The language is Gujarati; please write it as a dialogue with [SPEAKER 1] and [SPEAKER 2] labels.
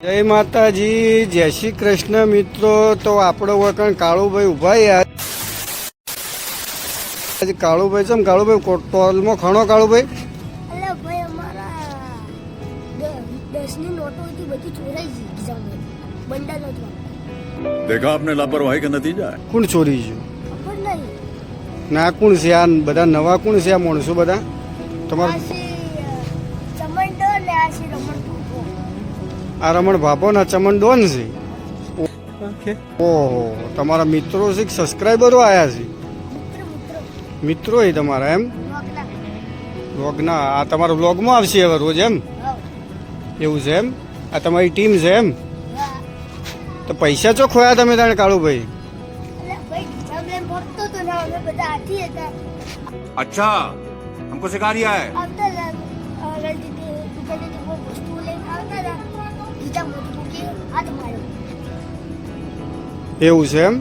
[SPEAKER 1] જય માતાજી, જય શ્રી કૃષ્ણ મિત્રો। તો આપણો વખણ કાળુભાઈ ઉભા યાર। કાળુભાઈ ચમ કાળુભાઈ ટોલમાં ખણો કાળુભાઈ।
[SPEAKER 2] અલ્યા ભાઈ અમારા 10 ની નોટો હતી બધી ચોરાઈ ગઈ એક્ઝામમાં બંડલ હતો।
[SPEAKER 3] देखा आपने लापरवाही का नतीजा है।
[SPEAKER 1] કોણ ચોરી ગયું?
[SPEAKER 2] ખબર નહીં
[SPEAKER 1] ના કોણ છે આ બધા નવા કોણ છે આ માણસો બધા તમારા?
[SPEAKER 2] આ છે ચમંડો ને આ છે રમણ ટૂંકો।
[SPEAKER 1] આ રમણ ભાભો ના ચમન ડોન છે। ઓહો, તમારા મિત્રો છે કે સબસ્ક્રાઈબરો આયા છે? મિત્રો એ તમારા એમ
[SPEAKER 2] વાગના
[SPEAKER 1] વ્લોગના આ તમારા વ્લોગમાં આવશે હવે રોજ એમ? એવું છે એમ? આ તમારી ટીમ છે એમ? તો પૈસા ચો ખોયા તમે તાણે કાળુભાઈ?
[SPEAKER 2] અલ્યા ભાઈ એક્ઝામ લઈને ભરતો તો ના અમે બધા હાથી હતા।
[SPEAKER 3] अच्छा हमको सिखा रिया है।
[SPEAKER 2] આવતા દુકાને કોઈ વસ્તુ લઈને આવતા હતા ગીતા મોટી મૂકી હાથ માર્યો।
[SPEAKER 1] એવું છે એમ?